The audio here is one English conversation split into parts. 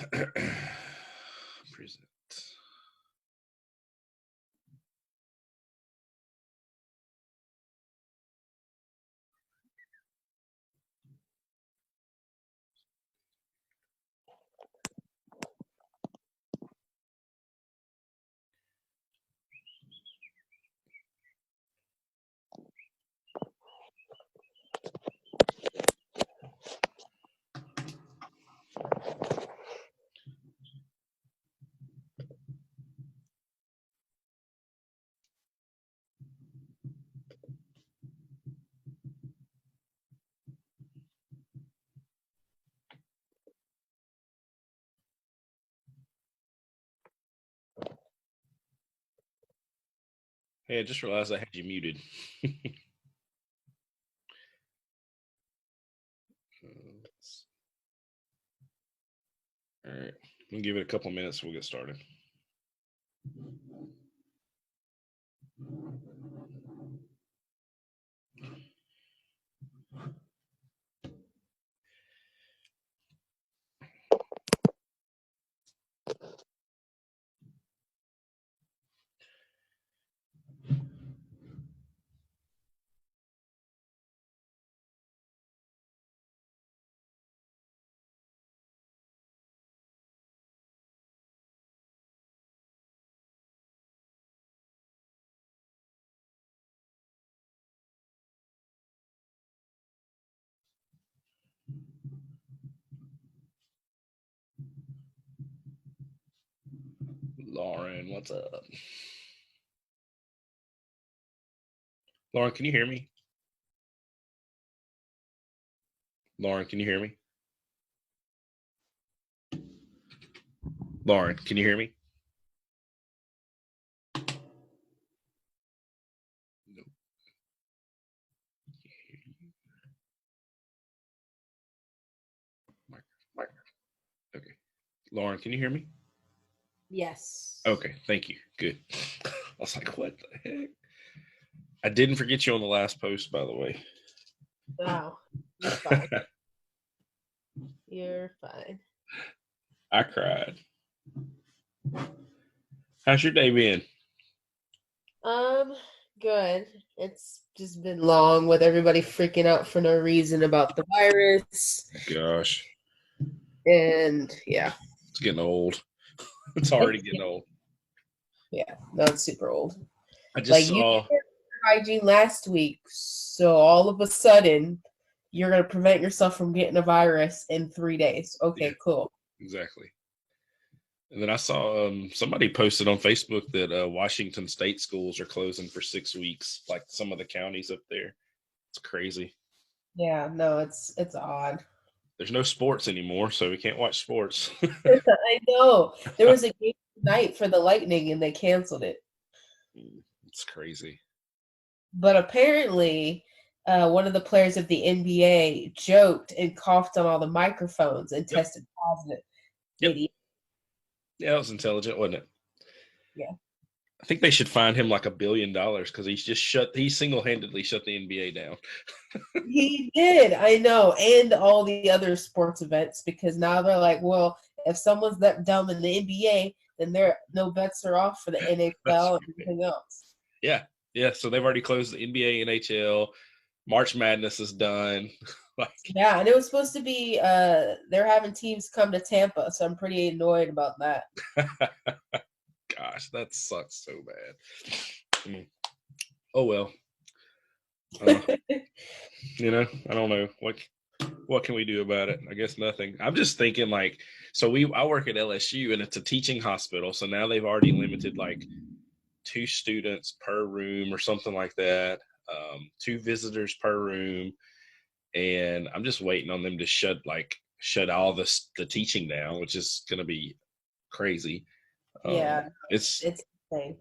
Present. Hey, I just realized I had you muted. All right, we'll give it a couple minutes. We'll get started. Lauren, what's up? Lauren, can you hear me? Lauren, can you hear me? Lauren, can you hear me? Nope. Okay. Lauren, can you hear me? Yes. Okay, thank you. Good. I was like, what the heck? I didn't forget you on the last post, by the way. Wow. You're fine. You're fine. I cried. How's your day been? Good. It's just been long with everybody freaking out for no reason about the virus. Gosh. And yeah. It's getting old. It's already getting old. Yeah, no, it's super old. I just saw you did hygiene last week, so all of a sudden you're gonna prevent yourself from getting a virus in 3 days. Okay, cool. Exactly. And then I saw somebody posted on Facebook that Washington State schools are closing for 6 weeks, like some of the counties up there. It's crazy. Yeah, no, it's odd. There's no sports anymore, so we can't watch sports. I know. There was a game tonight for the Lightning and they canceled it. It's crazy. But apparently, one of the players of the NBA joked and coughed on all the microphones and tested positive. Yep. Idiot. Yeah, that was intelligent, wasn't it? Yeah. I think they should find him like $1 billion because he single-handedly shut the NBA down. He did, I know, and all the other sports events, because now they're like, well, if someone's that dumb in the NBA, then no bets are off for the NFL and everything else. Yeah. So they've already closed the NBA, NHL. March Madness is done. Yeah, and it was supposed to be they're having teams come to Tampa, so I'm pretty annoyed about that. Gosh, that sucks so bad. Oh well. I don't know what can we do about it. I guess nothing. I'm just thinking like, so I work at LSU and it's a teaching hospital, so now they've already limited like 2 students per room or something like that, 2 visitors per room, and I'm just waiting on them to shut all the teaching down, which is going to be crazy. Yeah, it's insane.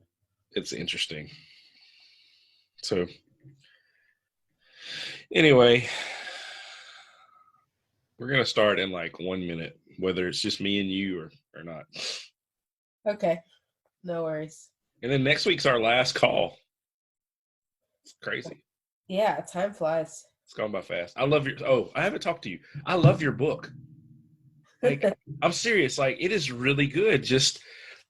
It's interesting. So anyway, we're going to start in like 1 minute, whether it's just me and you or not. Okay, no worries. And then next week's our last call. It's crazy. Yeah, time flies. It's gone by fast. I haven't talked to you. I love your book. Like, I'm serious. Like, it is really good. Just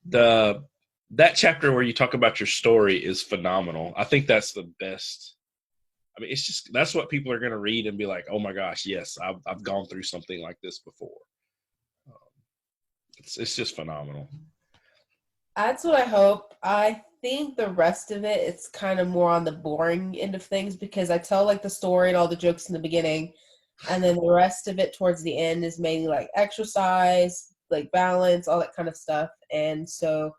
the that chapter where you talk about your story is phenomenal. I think that's the best. I mean, it's just that's what people are going to read and be like, "Oh my gosh, yes, I've gone through something like this before." Um, it's just phenomenal. That's what I hope. I think the rest of it, it's kind of more on the boring end of things because I tell like the story and all the jokes in the beginning, and then the rest of it towards the end is mainly like exercise, like balance, all that kind of stuff. And so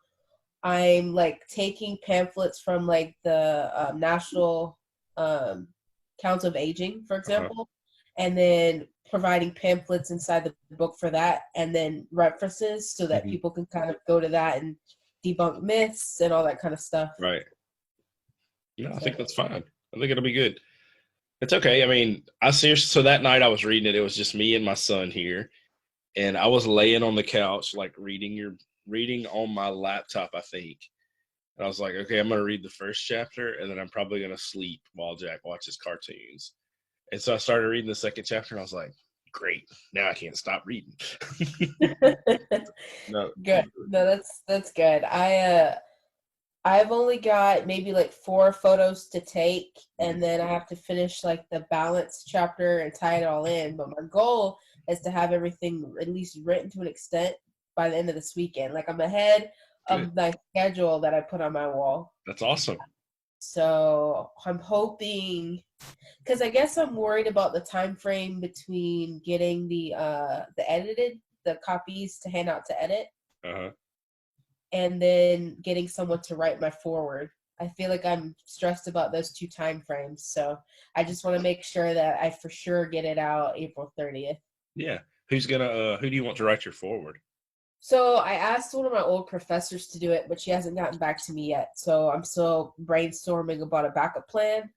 I'm like taking pamphlets from like the National um, Council of Aging, for Uh-huh. example, and then providing pamphlets inside the book for that, and then references so that Hmm. people can kind of go to that and debunk myths and all that kind of stuff. Right. No, I So think that's fine. I think it'll be good. It's okay. I mean, I seriously. So that night I was reading it. It was just me and my son here, and I was laying on the couch, like reading on my laptop, I think. And I was like, okay, I'm gonna read the first chapter, and then I'm probably gonna sleep while Jack watches cartoons. And so I started reading the second chapter, and I was like, great, now I can't stop reading. No, good. No, that's good. I've only got maybe like 4 photos to take, and then I have to finish like the balance chapter and tie it all in. But my goal is to have everything at least written to an extent by the end of this weekend. Like I'm ahead good. of my schedule that I put on my wall. That's awesome. So I'm hoping, because I guess I'm worried about the time frame between getting the copies to hand out to edit Uh-huh. and then getting someone to write my forward. I feel like I'm stressed about those 2 time frames. So I just want to make sure that I for sure get it out April 30th. Yeah. Who do you want to write your forward? So I asked one of my old professors to do it, but she hasn't gotten back to me yet. So I'm still brainstorming about a backup plan.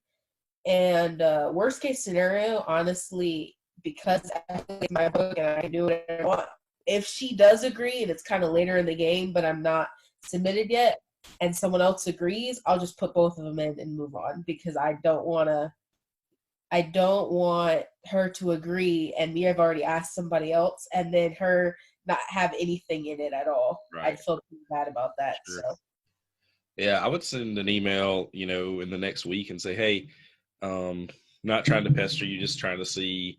And worst case scenario, honestly, because it's my book and I can do whatever I want. If she does agree and it's kind of later in the game, but I'm not submitted yet, and someone else agrees, I'll just put both of them in and move on because I don't want to. I don't want her to agree and me have already asked somebody else and then her not have anything in it at all. Right. I'd feel bad about that. So Sure. Yeah, I would send an email, in the next week and say, hey, um, not trying to pester you, just trying to see,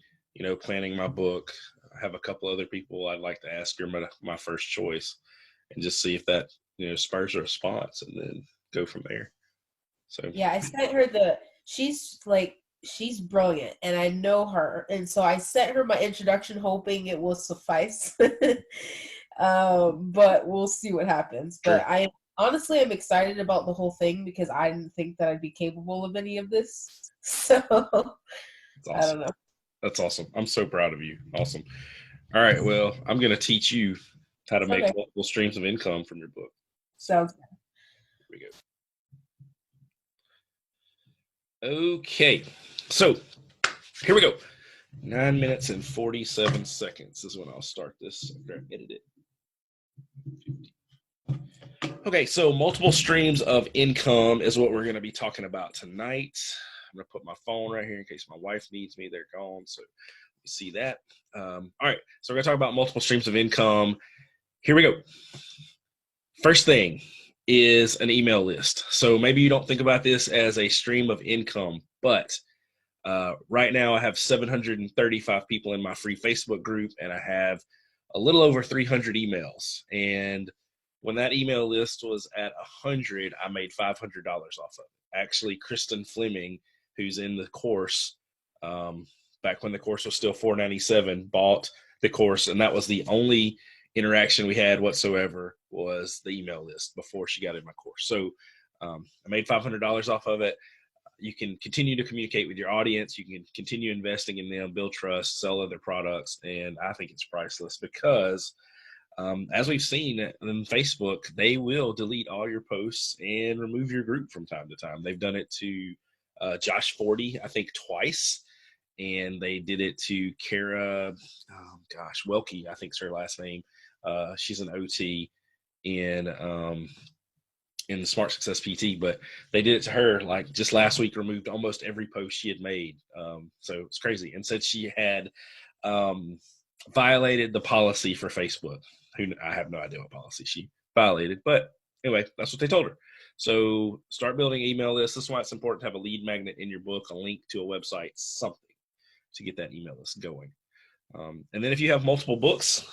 planning my book. I have a couple other people I'd like to ask. You're my first choice, and just see if that, spurs a response, and then go from there. So yeah, I sent her she's brilliant and I know her. And so I sent her my introduction hoping it will suffice. But we'll see what happens. sure, But I honestly am excited about the whole thing because I didn't think that I'd be capable of any of this. So that's I don't awesome. know. That's awesome. I'm so proud of you. Awesome. All right, well, I'm going to teach you how to make Okay. multiple streams of income from your book. So Sounds good. here we go. Okay, so here we go. 9 minutes and 47 seconds is when I'll start this. I'm going to edit it. Okay, so multiple streams of income is what we're going to be talking about tonight. I'm going to put my phone right here in case my wife needs me. They're gone, so you see that. All right, so we're going to talk about multiple streams of income. Here we go. First thing is an email list. So maybe you don't think about this as a stream of income, but right now I have 735 people in my free Facebook group, and I have a little over 300 emails. And when that email list was at 100, I made $500 off of it. Actually, Kristen Fleming, who's in the course, back when the course was still $497, bought the course, and that was the only interaction we had whatsoever was the email list before she got in my course. So I made $500 off of it. You can continue to communicate with your audience. You can continue investing in them, build trust, sell other products. And I think it's priceless because as we've seen in Facebook, they will delete all your posts and remove your group from time to time. They've done it to Josh 40, I think twice. And they did it to Kara, Welke, I think's her last name. She's an OT in the Smart Success PT, but they did it to her like just last week, removed almost every post she had made. So it's crazy. And said she had violated the policy for Facebook. Who I have no idea what policy she violated, but anyway, that's what they told her. So start building email lists. This is why it's important to have a lead magnet in your book, a link to a website, something to get that email list going. And then if you have multiple books,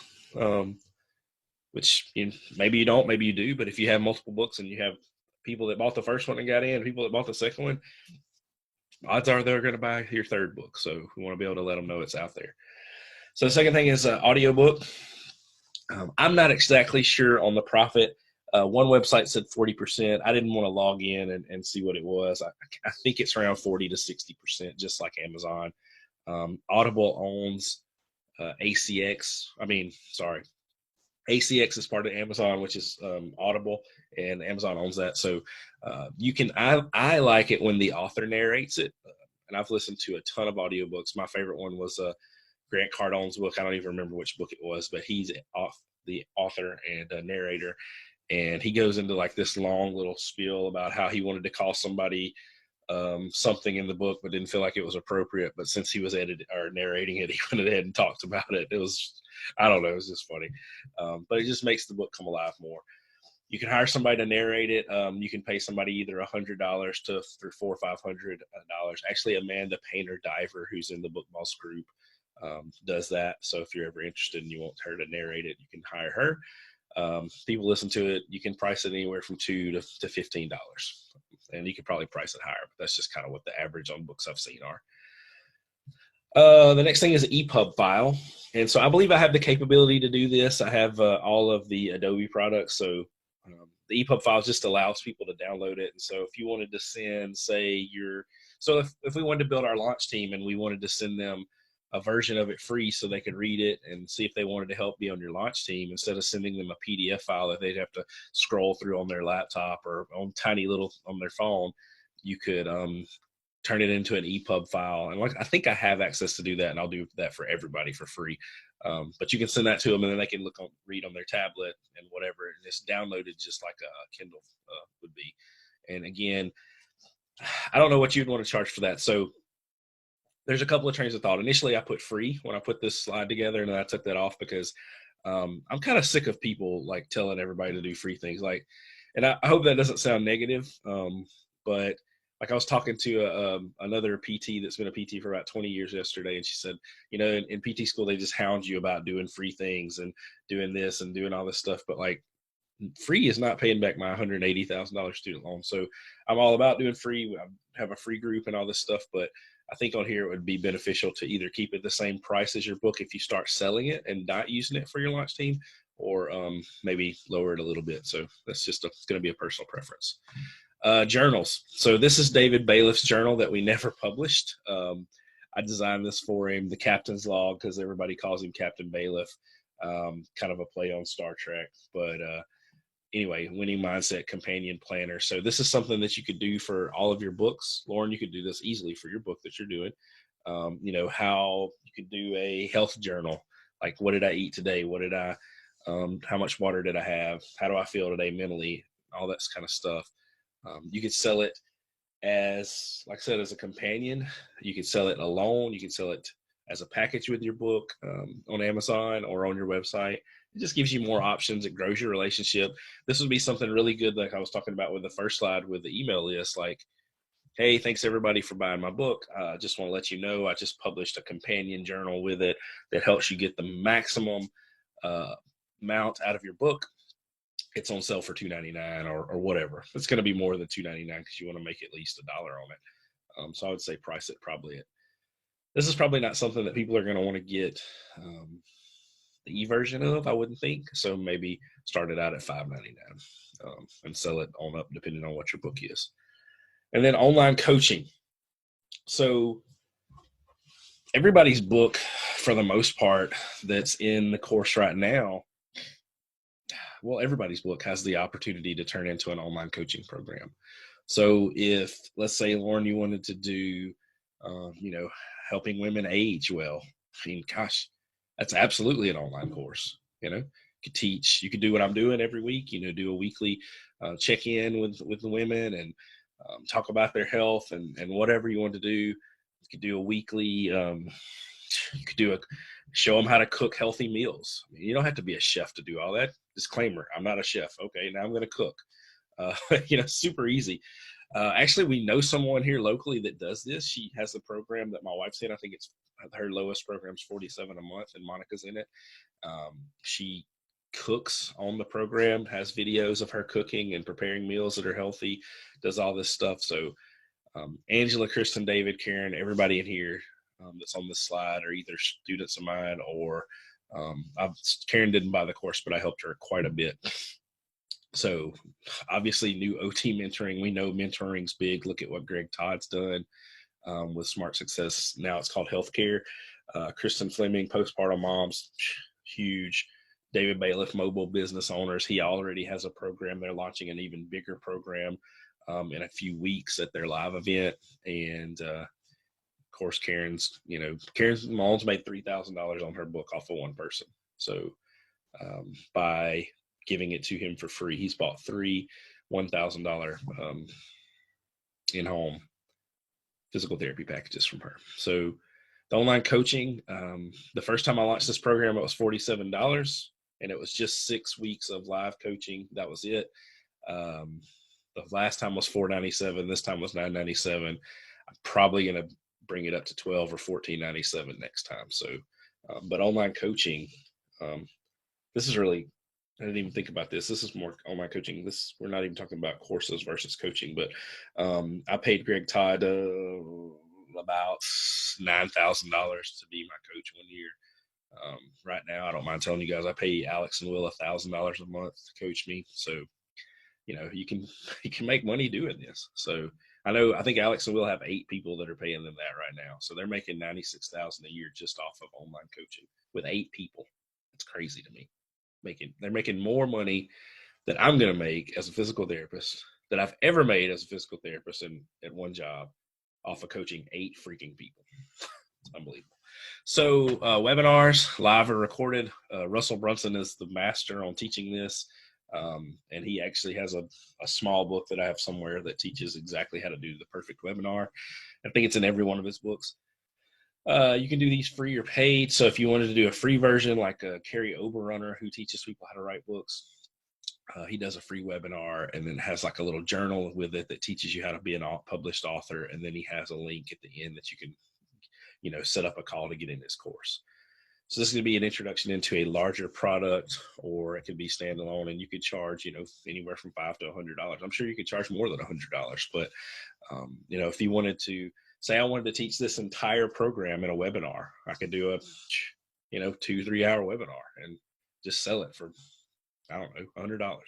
which maybe you don't, maybe you do, but if you have multiple books and you have people that bought the first one and got in, people that bought the second one, odds are they're going to buy your third book. So we want to be able to let them know it's out there. So the second thing is audiobook. I'm not exactly sure on the profit. One website said 40%. I didn't want to log in and see what it was. I think it's around 40 to 60%, just like Amazon. Audible owns ACX. ACX is part of Amazon, which is Audible, and Amazon owns that. So you can. I like it when the author narrates it, and I've listened to a ton of audiobooks. My favorite one was Grant Cardone's book. I don't even remember which book it was, but he's the author and narrator, and he goes into like this long little spiel about how he wanted to call somebody something in the book, but didn't feel like it was appropriate. But since he was edited or narrating it, he went ahead and talked about it. It was, I don't know, it was just funny. But it just makes the book come alive more. You can hire somebody to narrate it. You can pay somebody either $100 to $400 or $500. Actually, Amanda Painter Diver, who's in the Book Boss group, does that. So if you're ever interested and you want her to narrate it, you can hire her. People listen to it. You can price it anywhere from $2 to $15, and you could probably price it higher, but that's just kind of what the average on books I've seen are. The next thing is an EPUB file, and so I believe I have the capability to do this. I have all of the Adobe products, so the EPUB file just allows people to download it. And so if you wanted to send, say, if we wanted to build our launch team and we wanted to send them a version of it free so they could read it and see if they wanted to help be on your launch team, instead of sending them a PDF file that they'd have to scroll through on their laptop or on their phone, you could turn it into an EPUB file. And I think I have access to do that, and I'll do that for everybody for free. But you can send that to them, and then they can read on their tablet and whatever. And it's downloaded just like a Kindle would be. And again, I don't know what you'd want to charge for that. So there's a couple of trains of thought. Initially, I put free when I put this slide together, and then I took that off because I'm kind of sick of people like telling everybody to do free things. And I hope that doesn't sound negative, but like I was talking to another PT that's been a PT for about 20 years yesterday, and she said, in PT school they just hound you about doing free things and doing this and doing all this stuff, but like free is not paying back my $180,000 student loan. So I'm all about doing free. I have a free group and all this stuff, but I think on here it would be beneficial to either keep it the same price as your book if you start selling it and not using it for your launch team, or maybe lower it a little bit. So that's just going to be a personal preference. Journals. So this is David Bailiff's journal that we never published. I designed this for him, the Captain's Log, because everybody calls him Captain Bailiff, kind of a play on Star Trek. But anyway, Winning Mindset Companion Planner. So this is something that you could do for all of your books. Lauren, you could do this easily for your book that you're doing. How you could do a health journal, like what did I eat today? How much water did I have? How do I feel today mentally? All that kind of stuff. You could sell it as, like I said, as a companion. You could sell it alone. You could sell it as a package with your book on Amazon or on your website. It just gives you more options. It grows your relationship. This would be something really good, like I was talking about with the first slide with the email list. Like, hey, thanks everybody for buying my book. I just want to let you know I just published a companion journal with it that helps you get the maximum amount out of your book. It's on sale for $2.99 or whatever. It's going to be more than $2.99 because you want to make at least $1 on it. So I would say price it probably at. This is probably not something that people are going to want to get the e-version of, I wouldn't think. So maybe start it out at $5.99 and sell it on up depending on what your book is. And then online coaching. So everybody's book, for the most part, that's in the course right now, well, everybody's book has the opportunity to turn into an online coaching program. So if, let's say, Lauren, you wanted to do, helping women age well, I mean, gosh, that's absolutely an online course. You could teach, you could do what I'm doing every week, do a weekly check-in with the women and talk about their health and whatever you want to do. You could do a weekly, you could do show them how to cook healthy meals. I mean, you don't have to be a chef to do all that. Disclaimer, I'm not a chef. Okay, now I'm going to cook. Super easy. Actually, we know someone here locally that does this. She has a program that my wife's in. I think it's her lowest program is $47 a month, and Monica's in it. She cooks on the program, has videos of her cooking and preparing meals that are healthy, does all this stuff. So Angela, Kristen, David, Karen, everybody in here that's on this slide are either students of mine or Karen didn't buy the course, but I helped her quite a bit. So obviously new OT mentoring, we know mentoring's big. Look at what Greg Todd's done with Smart Success. Now it's called Healthcare. Kristen Fleming, postpartum moms, huge. David Bailiff, mobile business owners. He already has a program. They're launching an even bigger program in a few weeks at their live event. And of course, Karen's mom's made $3,000 on her book off of one person. So by giving it to him for free, he's bought three $1,000 in-home physical therapy packages from her. So the online coaching, the first time I launched this program, it was $47, and it was just 6 weeks of live coaching. That was it. The last time was $497. This time was $997. I'm probably going to bring it up to $12 or $14.97 next time. So, but online coaching, this is really, I didn't even think about this. This is more online coaching. We're not even talking about courses versus coaching, but I paid Greg Todd about $9,000 to be my coach 1 year. Right now, I don't mind telling you guys, I pay Alex and Will $1,000 a month to coach me. So, you can make money doing this. So I think Alex and Will have 8 people that are paying them that right now. So they're making $96,000 a year just off of online coaching with 8 people. It's crazy to me. They're making more money than I'm going to make as a physical therapist that I've ever made as a physical therapist at one job off of coaching 8 freaking people. It's unbelievable. So webinars, live or recorded. Russell Brunson is the master on teaching this. And he actually has a small book that I have somewhere that teaches exactly how to do the perfect webinar. I think it's in every one of his books. You can do these free or paid. So if you wanted to do a free version, like Carrie Oberrunner, who teaches people how to write books, he does a free webinar and then has like a little journal with it that teaches you how to be a published author. And then he has a link at the end that you can, set up a call to get in his course. So this is going to be an introduction into a larger product, or it could be standalone, and you could charge, anywhere from $5 to $100. I'm sure you could charge more than $100, but if you wanted to say, I wanted to teach this entire program in a webinar, I could do a, 2-3 hour webinar and just sell it for, I don't know, $100.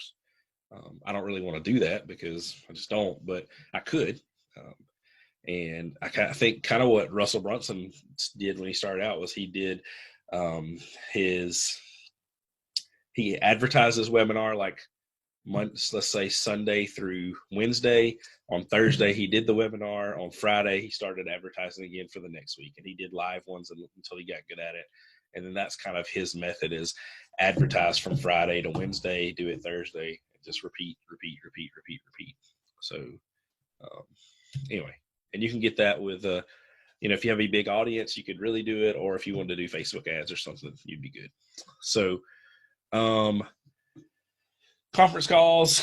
I don't really want to do that because I just don't, but I could. And I think kind of what Russell Brunson did when he started out was he did he advertised his webinar like months, let's say Sunday through Wednesday. On Thursday, he did the webinar. On Friday, he started advertising again for the next week, and he did live ones until he got good at it. And then that's kind of his method, is advertise from Friday to Wednesday, do it Thursday, and just repeat. So anyway, and you can get that with if you have a big audience, you could really do it, or if you wanted to do Facebook ads or something, you'd be good. So conference calls,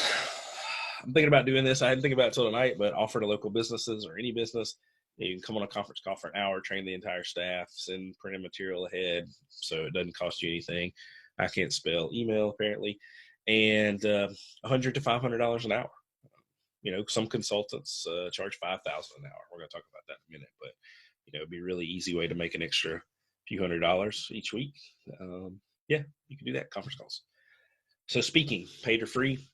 I'm thinking about doing this. I didn't think about it till tonight, but offer to local businesses or any business. You can come on a conference call for an hour, train the entire staff, send printed material ahead, so it doesn't cost you anything. I can't spell email apparently, and $100 to $500 an hour. Some consultants charge $5,000 an hour. We're going to talk about that in a minute, but it'd be a really easy way to make an extra few $100s each week. Yeah, you can do that. Conference calls. So speaking, paid or free.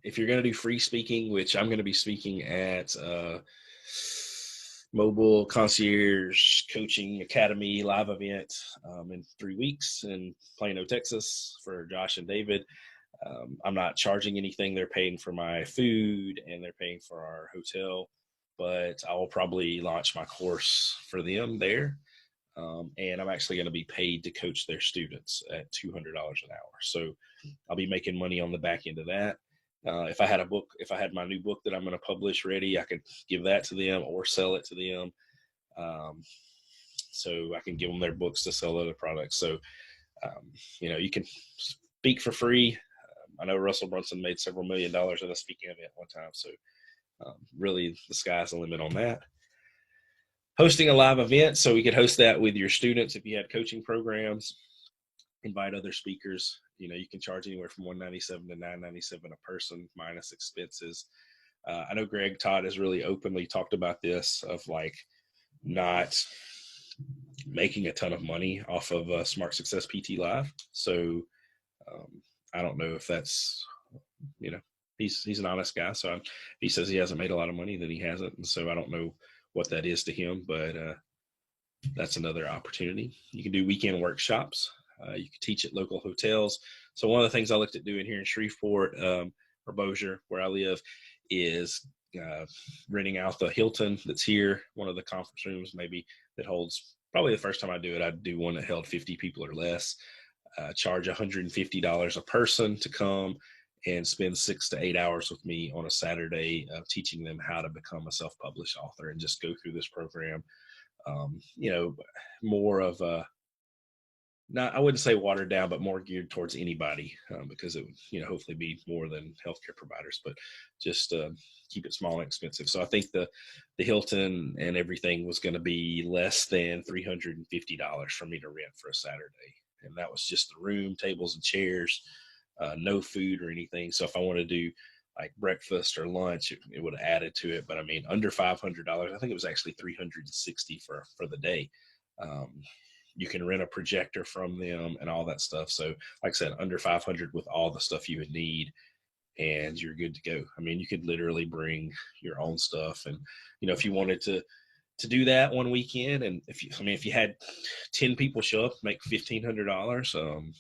If you're going to do free speaking, which I'm going to be speaking at Mobile Concierge Coaching Academy live event in 3 weeks in Plano, Texas for Josh and David. I'm not charging anything. They're paying for my food and they're paying for our hotel, but I will probably launch my course for them there. And I'm actually going to be paid to coach their students at $200 an hour. So I'll be making money on the back end of that. If I had my new book that I'm going to publish ready, I could give that to them or sell it to them. so I can give them their books to sell other products. So, you can speak for free. I know Russell Brunson made several $1 million at a speaking event one time. So really the sky's the limit on that. Hosting a live event. So we could host that with your students. If you had coaching programs, invite other speakers. You can charge anywhere from $197 to $997 a person minus expenses. I know Greg Todd has really openly talked about this of like not making a ton of money off of Smart Success PT Live. So I don't know if that's, he's an honest guy. So if he says he hasn't made a lot of money, then he hasn't. And so I don't know what that is to him, but that's another opportunity. You can do weekend workshops. You can teach at local hotels. So one of the things I looked at doing here in Shreveport or Bossier, where I live, is renting out the Hilton that's here, one of the conference rooms maybe that holds, probably the first time I do it, I'd do one that held 50 people or less, charge $150 a person to come and spend 6 to 8 hours with me on a Saturday teaching them how to become a self-published author and just go through this program. More of a, not, I wouldn't say watered down, but more geared towards anybody because it would, hopefully be more than healthcare providers, but just keep it small and expensive. So I think the Hilton and everything was going to be less than $350 for me to rent for a Saturday. And that was just the room, tables and chairs, no food or anything. So if I want to do like breakfast or lunch, it would have added to it. But I mean, under $500, I think it was actually $360 for the day. You can rent a projector from them and all that stuff. So like I said, under 500 with all the stuff you would need, and you're good to go. I mean, you could literally bring your own stuff. And, if you wanted to do that one weekend, and if you had 10 people show up, make $1,500,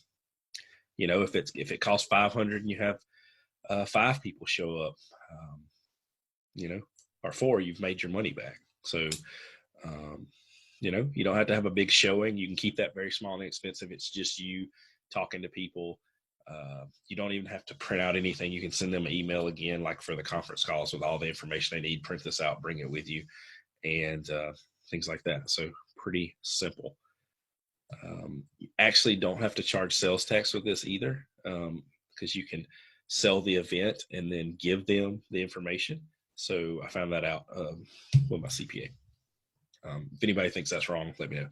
if it costs 500 and you have 5 people show up, or 4, you've made your money back. So, you don't have to have a big showing. You can keep that very small and inexpensive. It's just you talking to people. You don't even have to print out anything. You can send them an email again, like for the conference calls, with all the information they need. Print this out, bring it with you, and things like that. So pretty simple. You actually don't have to charge sales tax with this either, because you can sell the event and then give them the information. So I found that out with my CPA. If anybody thinks that's wrong, let me know.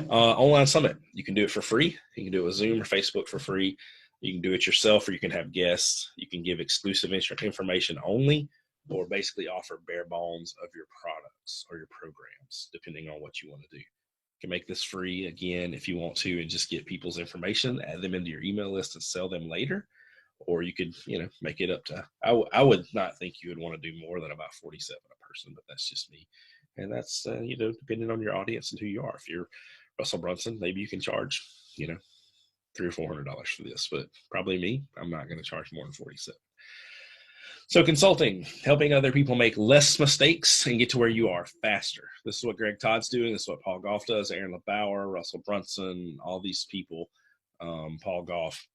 Online summit, you can do it for free. You can do it with Zoom or Facebook for free. You can do it yourself, or you can have guests. You can give exclusive information only, or basically offer bare bones of your products or your programs, depending on what you want to do. You can make this free again if you want to, and just get people's information, add them into your email list and sell them later. Or you could, make it up to, I would not think you would want to do more than about 47 a person, but that's just me. And that's, depending on your audience and who you are. If you're Russell Brunson, maybe you can charge, $300 or $400 for this, but probably me, I'm not going to charge more than 47. So consulting, helping other people make less mistakes and get to where you are faster. This is what Greg Todd's doing. This is what Paul Goff does, Aaron LeBauer, Russell Brunson, all these people, Paul Goff,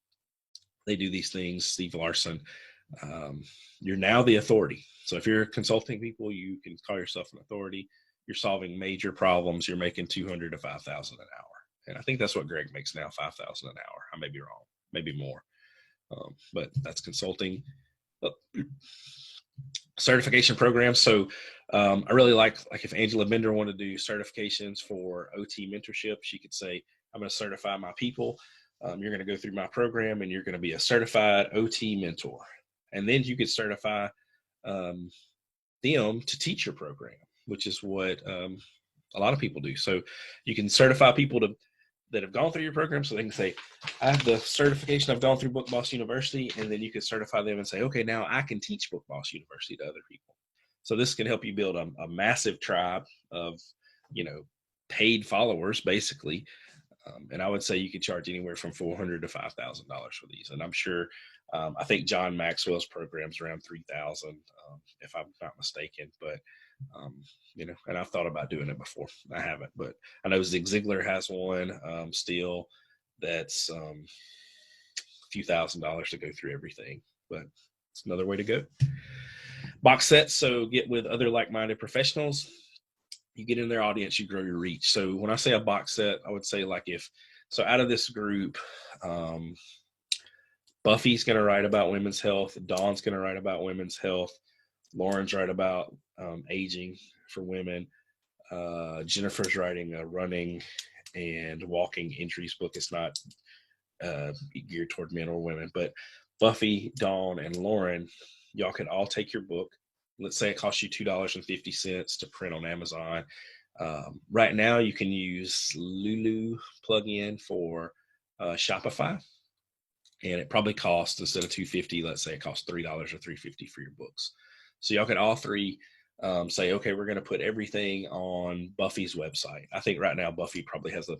they do these things, Steve Larson. You're now the authority. So if you're consulting people, you can call yourself an authority. You're solving major problems. You're making $200 to $5,000 an hour. And I think that's what Greg makes now, $5,000 an hour. I may be wrong, maybe more. But that's consulting. Certification programs. So I really like if Angela Bender wanted to do certifications for OT mentorship, she could say, I'm going to certify my people. You're going to go through my program and you're going to be a certified OT mentor. And then you could certify them to teach your program, which is what a lot of people do. So you can certify people that have gone through your program, so they can say, I have the certification, I've gone through Book Boss University, and then you can certify them and say, okay, now I can teach Book Boss University to other people. So this can help you build a massive tribe of, paid followers, basically. And I would say you could charge anywhere from $400 to $5,000 for these. And I'm sure, I think John Maxwell's program's around $3,000, if I'm not mistaken. But, and I've thought about doing it before. I haven't, but I know Zig Ziglar has one still that's a few $1,000s to go through everything. But it's another way to go. Box sets, so get with other like-minded professionals. you get in their audience, you grow your reach. So when I say a box set, I would say like so out of this group, Buffy's going to write about women's health. Dawn's going to write about women's health. Lauren's write about aging for women. Jennifer's writing a running and walking injuries book. It's not geared toward men or women, but Buffy, Dawn, and Lauren, y'all can all take your book. Let's say it costs you $2.50 to print on Amazon. Right now, you can use Lulu plugin for Shopify, and it probably costs, instead of $2.50, let's say it costs $3 or $3.50 for your books. So y'all can all three say, okay, we're going to put everything on Buffy's website. I think right now Buffy probably has a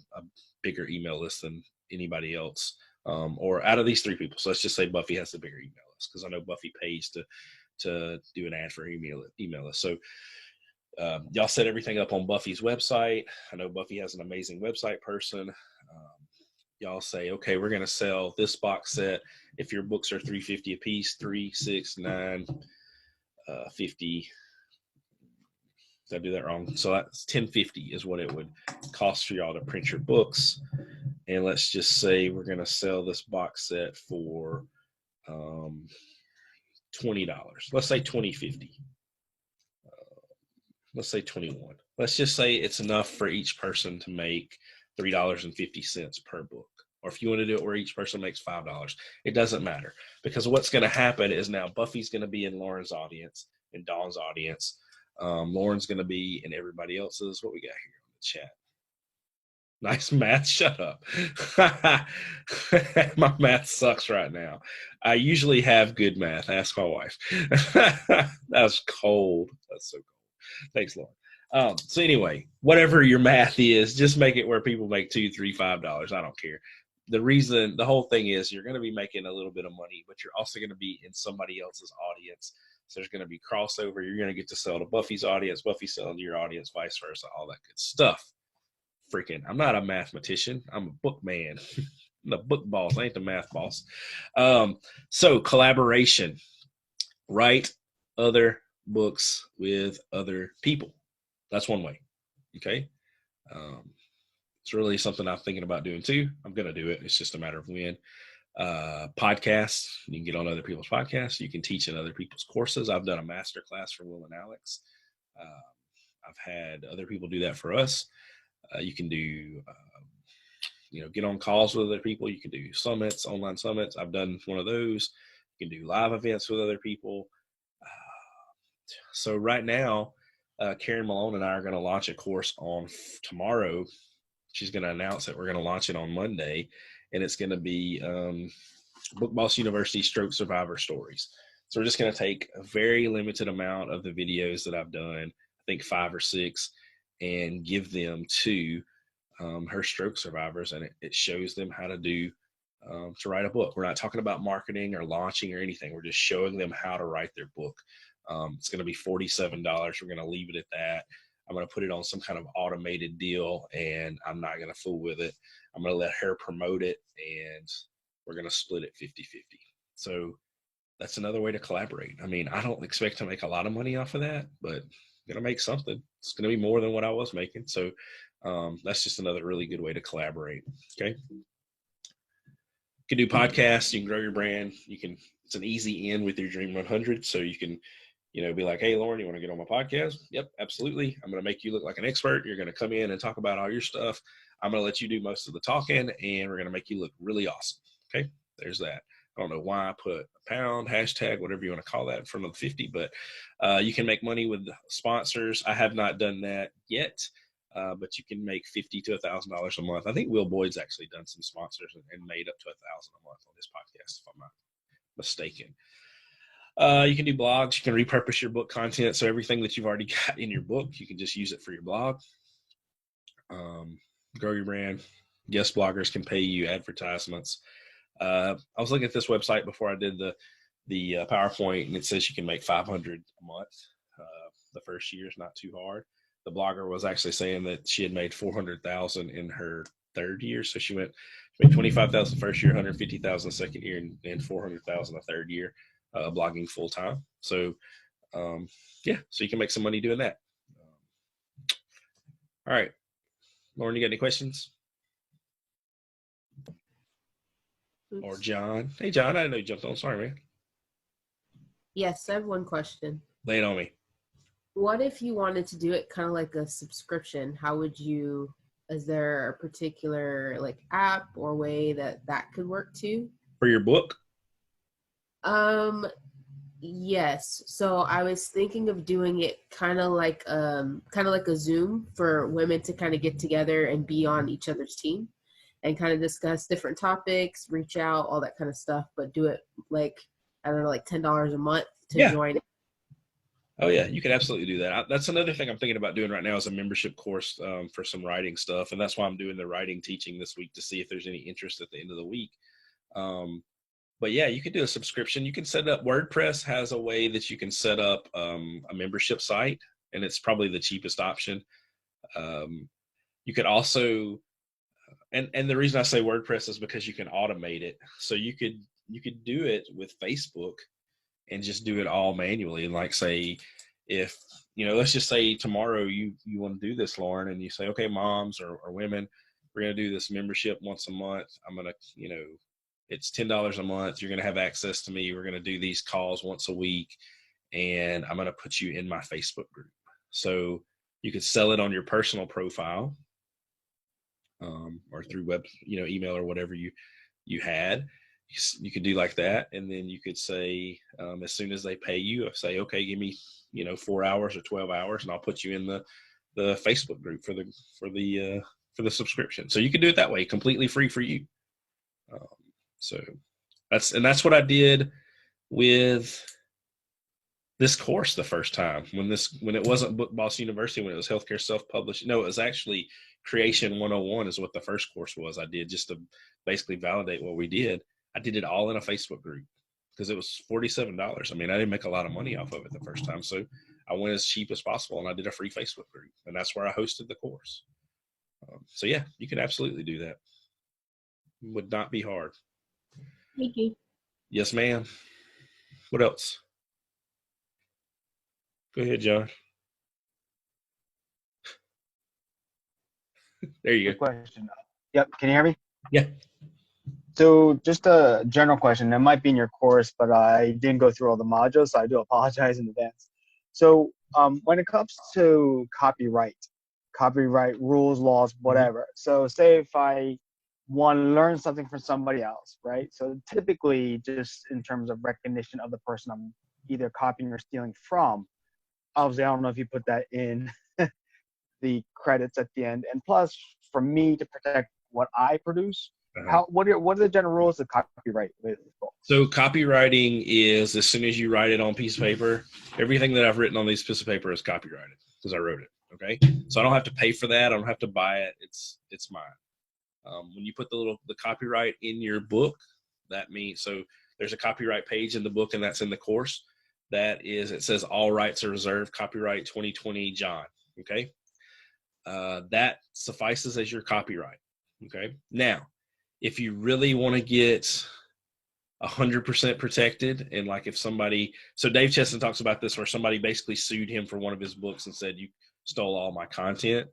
bigger email list than anybody else, or out of these three people. So let's just say Buffy has the bigger email list, because I know Buffy pays to do an ad for email list. So y'all set everything up on Buffy's website. I know Buffy has an amazing website person. Y'all say, okay, we're going to sell this box set. If your books are $3.50 a piece, 3, 6, 9, 50. Did I do that wrong? So that's $10.50 is what it would cost for y'all to print your books. And let's just say we're going to sell this box set for $20. Let's say $20.50. Let's say 21. Let's just say it's enough for each person to make $3.50 per book. Or if you want to do it where each person makes $5, it doesn't matter, because what's going to happen is now Buffy's going to be in Lauren's audience and Dawn's audience. Lauren's going to be in everybody else's. What we got here on the chat? Nice math. Shut up. My math sucks right now. I usually have good math. Ask my wife. That's cold. That's so cold. Thanks, Lauren. So anyway, whatever your math is, just make it where people make $2, $3, $5. I don't care. The whole thing is you're going to be making a little bit of money, but you're also going to be in somebody else's audience. So there's going to be crossover. You're going to get to sell to Buffy's audience, Buffy selling to your audience, vice versa, all that good stuff. I'm not a mathematician. I'm a book man. The book boss, I ain't the math boss. So collaboration. Write other books with other people. That's one way. Okay. It's really something I'm thinking about doing too. I'm going to do it. It's just a matter of when. Podcasts. You can get on other people's podcasts. You can teach in other people's courses. I've done a master class for Will and Alex. I've had other people do that for us. You can do, get on calls with other people. You can do summits, online summits. I've done one of those. You can do live events with other people. So right now, Karen Malone and I are going to launch a course on tomorrow. She's going to announce it. We're going to launch it on Monday, and it's going to be Book Boss University Stroke Survivor Stories. So we're just going to take a very limited amount of the videos that I've done, I think 5 or 6, and give them to her stroke survivors, and it shows them how to write a book. We're not talking about marketing or launching or anything. We're just showing them how to write their book. It's going to be $47. We're going to leave it at that. I'm going to put it on some kind of automated deal, and I'm not going to fool with it. I'm going to let her promote it, and we're going to split it 50-50. So that's another way to collaborate. I mean, I don't expect to make a lot of money off of that, but I'm going to make something. It's going to be more than what I was making. So that's just another really good way to collaborate. Okay. You can do podcasts. You can grow your brand. It's an easy in with your Dream 100. So you can, be like, hey, Lauren, you want to get on my podcast? Yep, absolutely. I'm going to make you look like an expert. You're going to come in and talk about all your stuff. I'm going to let you do most of the talking, and we're going to make you look really awesome. Okay. There's that. I don't know why I put pound, hashtag, whatever you want to call that in front of the 50, but you can make money with sponsors. I have not done that yet, but you can make $50 to $1,000 a month. I think Will Boyd's actually done some sponsors and made up to $1,000 a month on this podcast, if I'm not mistaken. You can do blogs. You can repurpose your book content. So everything that you've already got in your book, you can just use it for your blog. Grow your brand. Guest bloggers can pay you advertisements. I was looking at this website before I did the PowerPoint, and it says you can make $500 a month. The first year is not too hard. The blogger was actually saying that she had made $400,000 in her third year. So she made $25,000 first year, $150,000 second year, and $400,000 the third year, blogging full time. So so you can make some money doing that. All right, Lauren, you got any questions? Or Oops. John? Hey, John, I didn't know you jumped on. Sorry, man. Yes, I have one question. Lay it on me. What if you wanted to do it kind of like a subscription? How would you, is there a particular like app or way that that could work too? For your book? Um, yes. So I was thinking of doing it kind of like a Zoom for women to kind of get together and be on each other's team and kind of discuss different topics, reach out, all that kind of stuff, but do it like I don't know, like $10 a month to Yeah. join it. Oh yeah, you can absolutely do that. That's another thing I'm thinking about doing right now is a membership course for some writing stuff, and that's why I'm doing the writing teaching this week to see if there's any interest at the end of the week. Um, but yeah, you can do a subscription. You can set up. WordPress has a way that you can set up a membership site, and it's probably the cheapest option. Um, you could also, and the reason I say WordPress is because you can automate it. So you could do it with Facebook and just do it all manually. And like say, if let's just say tomorrow you want to do this, Lauren, and you say, okay, moms or women, we're gonna do this membership once a month. I'm gonna, it's $10 a month. You're gonna have access to me. We're gonna do these calls once a week, and I'm gonna put you in my Facebook group. So you could sell it on your personal profile, or through web, email or whatever you had. You could do like that, and then you could say, as soon as they pay you, say, okay, give me 4 hours or 12 hours, and I'll put you in the Facebook group for the subscription. So you can do it that way, completely free for you. Um, so that's what I did with this course the first time when it wasn't Book Boss University, when it was Healthcare Self-Publishing. No, it was actually Creation 101 is what the first course was I did, just to basically validate what we did. I did it all in a Facebook group because it was $47. I mean, I didn't make a lot of money off of it the first time, so I went as cheap as possible, and I did a free Facebook group, and that's where I hosted the course. So yeah, you can absolutely do that. It would not be hard. Thank you. Yes, ma'am. What else? Go ahead, John. There you Quick go. question. Yep, can you hear me? Yeah. So just a general question. It might be in your course, but I didn't go through all the modules, so I do apologize in advance. So when it comes to copyright rules, laws, whatever. So say if I want to learn something from somebody else, right? So typically, just in terms of recognition of the person I'm either copying or stealing from, obviously, I don't know if you put that in the credits at the end. And plus, for me to protect what I produce, Uh-huh. what are the general rules of copyright with books? So copywriting is as soon as you write it on a piece of paper, everything that I've written on this piece of paper is copyrighted because I wrote it. Okay, so I don't have to pay for that. I don't have to buy it. It's mine. When you put the copyright in your book, that means, so there's a copyright page in the book, and that's in the course. It says all rights are reserved, copyright 2020 John. Okay, that suffices as your copyright. Okay, now if you really want to get 100% protected, and like if somebody, so Dave Chesson talks about this, where somebody basically sued him for one of his books and said, you stole all my content.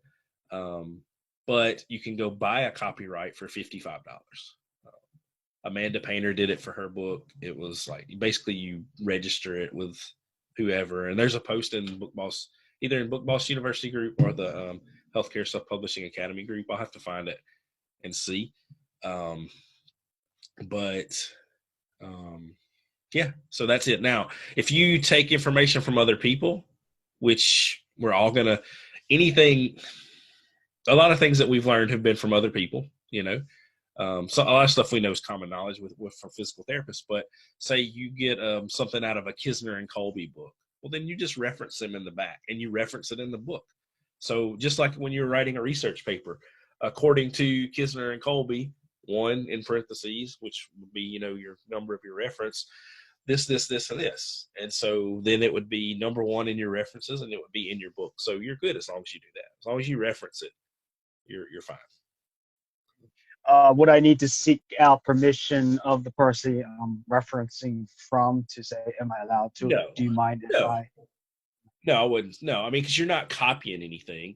But you can go buy a copyright for $55. Amanda Painter did it for her book. It was like basically you register it with whoever, and there's a post in Book Boss, either in Book Boss University group or the Healthcare Self Publishing Academy group. I'll have to find it and see. But yeah, so that's it. Now, if you take information from other people, which we're all gonna, anything, a lot of things that we've learned have been from other people, so a lot of stuff we know is common knowledge with from physical therapists. But say you get something out of a Kisner and Colby book, well, then you just reference them in the back, and you reference it in the book. So just like when you're writing a research paper, according to Kisner and Colby, one in parentheses, which would be your number of your reference, this, and this, and so then it would be number one in your references, and it would be in your book. So you're good as long as you do that. As long as you reference it, you're fine. Would I need to seek out permission of the person I'm referencing from to say, am I allowed to? No, Do you mind if no, I? no, I wouldn't. No, I mean, because you're not copying anything.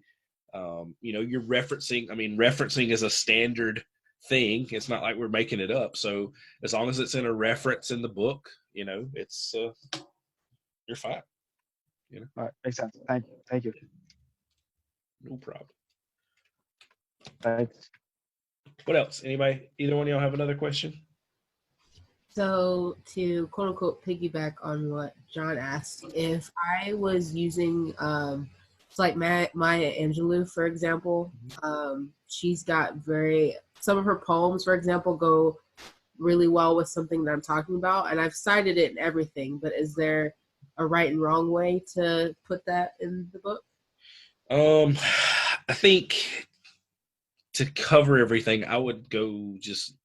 You're referencing. I mean, referencing is a standard thing. It's not like we're making it up. So as long as it's in a reference in the book, it's you're fine. All right, makes sense. Thank you. No problem. Thanks. What else? Anybody? Either one of y'all have another question? So to quote unquote piggyback on what John asked, if I was using it's like Maya Angelou, for example, she's got some of her poems, for example, go really well with something that I'm talking about, and I've cited it in everything, but is there a right and wrong way to put that in the book? I think to cover everything, I would go just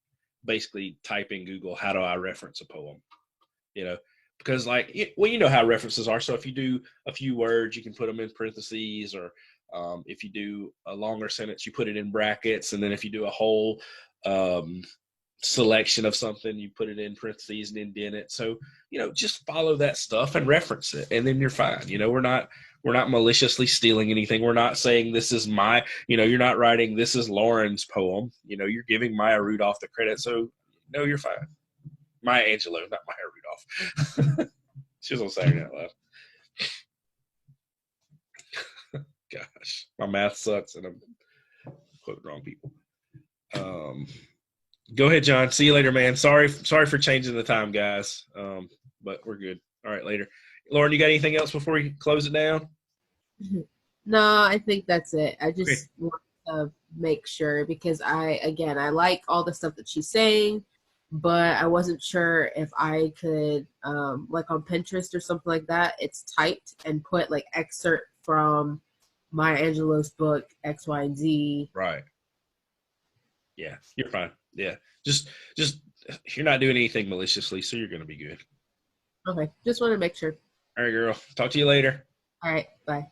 basically type in Google, how do I reference a poem? Because you know how references are. So if you do a few words, you can put them in parentheses, or if you do a longer sentence, you put it in brackets. And then if you do a whole selection of something, you put it in parentheses and indent it. So, just follow that stuff and reference it, and then you're fine. We're not maliciously stealing anything. We're not saying this is you're not writing, this is Lauren's poem. You're giving Maya Rudolph the credit. So, no, you're fine. Maya Angelou, not Maya Rudolph. She was on Saturday Night Live. Gosh, my math sucks, and I'm quoting wrong people. Go ahead, John. See you later, man. Sorry for changing the time, guys. But we're good. All right, later. Lauren, you got anything else before we close it down? No, I think that's it. I just want to make sure, because I like all the stuff that she's saying, but I wasn't sure if I could, like on Pinterest or something like that, it's typed and put like excerpt from Maya Angelou's book X, Y, and Z. Right. Yeah, you're fine. Yeah, just you're not doing anything maliciously, so you're gonna be good. Okay, just want to make sure. All right, girl. Talk to you later. All right, bye.